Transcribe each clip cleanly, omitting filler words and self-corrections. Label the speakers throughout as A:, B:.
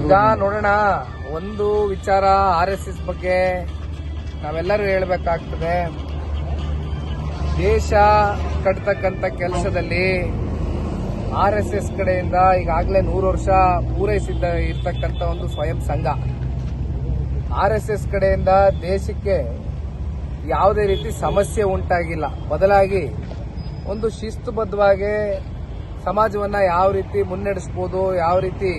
A: ಈಗ ನೋಡೋಣ, ಒಂದು ವಿಚಾರ RSS ಬಗ್ಗೆ ನಾವೆಲ್ಲರೂ ಹೇಳಬೇಕಾಗ್ತದೆ. ದೇಶ ಕಟ್ತಕ್ಕಂಥ ಕೆಲಸದಲ್ಲಿ RSS ಕಡೆಯಿಂದ ಈಗಾಗಲೇ 100 ವರ್ಷ ಪೂರೈಸಿದ್ದ ಇರ್ತಕ್ಕಂಥ ಒಂದು ಸ್ವಯಂ ಸಂಘ. RSS ಕಡೆಯಿಂದ ದೇಶಕ್ಕೆ ಯಾವುದೇ ರೀತಿ ಸಮಸ್ಯೆ ಉಂಟಾಗಿಲ್ಲ. ಬದಲಾಗಿ ಒಂದು ಶಿಸ್ತುಬದ್ಧವಾಗಿ ಸಮಾಜವನ್ನ ಯಾವ ರೀತಿ ಮುನ್ನಡೆಸಬಹುದು, ಯಾವ ರೀತಿ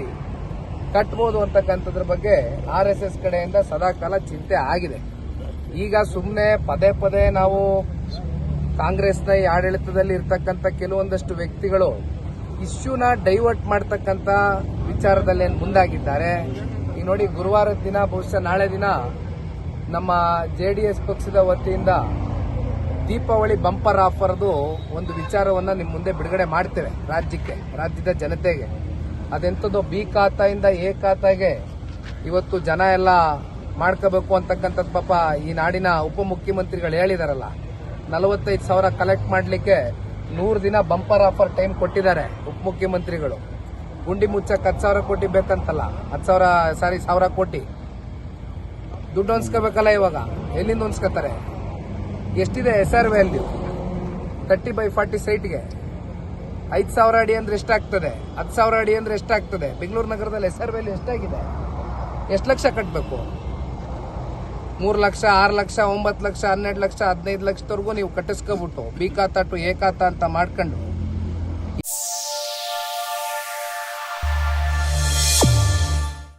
A: ಕಟ್ಬೋದು ಅಂತಕ್ಕಂಥದ್ರ ಬಗ್ಗೆ RSS ಕಡೆಯಿಂದ ಸದಾಕಾಲ ಚಿಂತೆ ಆಗಿದೆ. ಈಗ ಸುಮ್ಮನೆ ಪದೇ ಪದೇ ನಾವು ಕಾಂಗ್ರೆಸ್ನ ಈ ಆಡಳಿತದಲ್ಲಿ ಇರ್ತಕ್ಕಂಥ ಕೆಲವೊಂದಷ್ಟು ವ್ಯಕ್ತಿಗಳು ಇಶ್ಯೂನ ಡೈವರ್ಟ್ ಮಾಡ್ತಕ್ಕಂಥ ವಿಚಾರದಲ್ಲಿ ಮುಂದಾಗಿದ್ದಾರೆ. ಈಗ ನೋಡಿ, ಗುರುವಾರದ ದಿನ, ಬಹುಶಃ ನಾಳೆ ದಿನ ನಮ್ಮ JDS ಪಕ್ಷದ ವತಿಯಿಂದ ದೀಪಾವಳಿ ಬಂಪರ್ ಆಫರ್ದು ಒಂದು ವಿಚಾರವನ್ನ ನಿಮ್ಮ ಮುಂದೆ ಬಿಡುಗಡೆ ಮಾಡ್ತೇವೆ. ರಾಜ್ಯದ ಜನತೆಗೆ ಅದೆಂಥದ್ದು B ಖಾತಾಯಿಂದ A ಖಾತಾಗೆ ಇವತ್ತು ಜನ ಎಲ್ಲ ಮಾಡ್ಕೋಬೇಕು ಅಂತಕ್ಕಂಥದ್ದು. ಪಾಪ ಈ ನಾಡಿನ ಉಪಮುಖ್ಯಮಂತ್ರಿಗಳು ಹೇಳಿದಾರಲ್ಲ, 45,000 ಕಲೆಕ್ಟ್ ಮಾಡಲಿಕ್ಕೆ 100 ದಿನ ಬಂಪರ್ ಆಫರ್ ಟೈಮ್ ಕೊಟ್ಟಿದ್ದಾರೆ ಉಪಮುಖ್ಯಮಂತ್ರಿಗಳು. ಗುಂಡಿ ಮುಚ್ಚಕ್ಕೆ 10,000 ಕೋಟಿ ಬೇಕಂತಲ್ಲ, 1,000 ಕೋಟಿ ದುಡ್ಡು ಹೊಂದ್ಸ್ಕೋಬೇಕಲ್ಲ. ಇವಾಗ ಎಲ್ಲಿಂದ ಹೊಂದ್ಸ್ಕೋತಾರೆ? ಎಷ್ಟಿದೆ SR ವ್ಯಾಲ್ಯೂ? 30/40 ಸೈಟ್ಗೆ 5,000 ಅಡಿ ಅಂದ್ರೆ ಎಷ್ಟಾಗ್ತದೆ? 10,000 ಅಡಿ ಅಂದ್ರೆ ಎಷ್ಟಾಗ್ತದೆ? ಬೆಂಗಳೂರು ನಗರದಲ್ಲಿ SR ವ್ಯಾಲ್ಯೂ ಎಷ್ಟಾಗಿದೆ? ಎಷ್ಟು ಲಕ್ಷ ಕಟ್ಟಬೇಕು? 3 ಲಕ್ಷ, 6 ಲಕ್ಷ, 9 ಲಕ್ಷ, 12 ಲಕ್ಷ, 15 ಲಕ್ಷದವರೆಗೂ ನೀವು ಕಟ್ಟಿಸ್ಕೊಬಿಟ್ಟು B ಖಾತಾ ಟು A ಖಾತಾ ಅಂತ ಮಾಡ್ಕೊಂಡು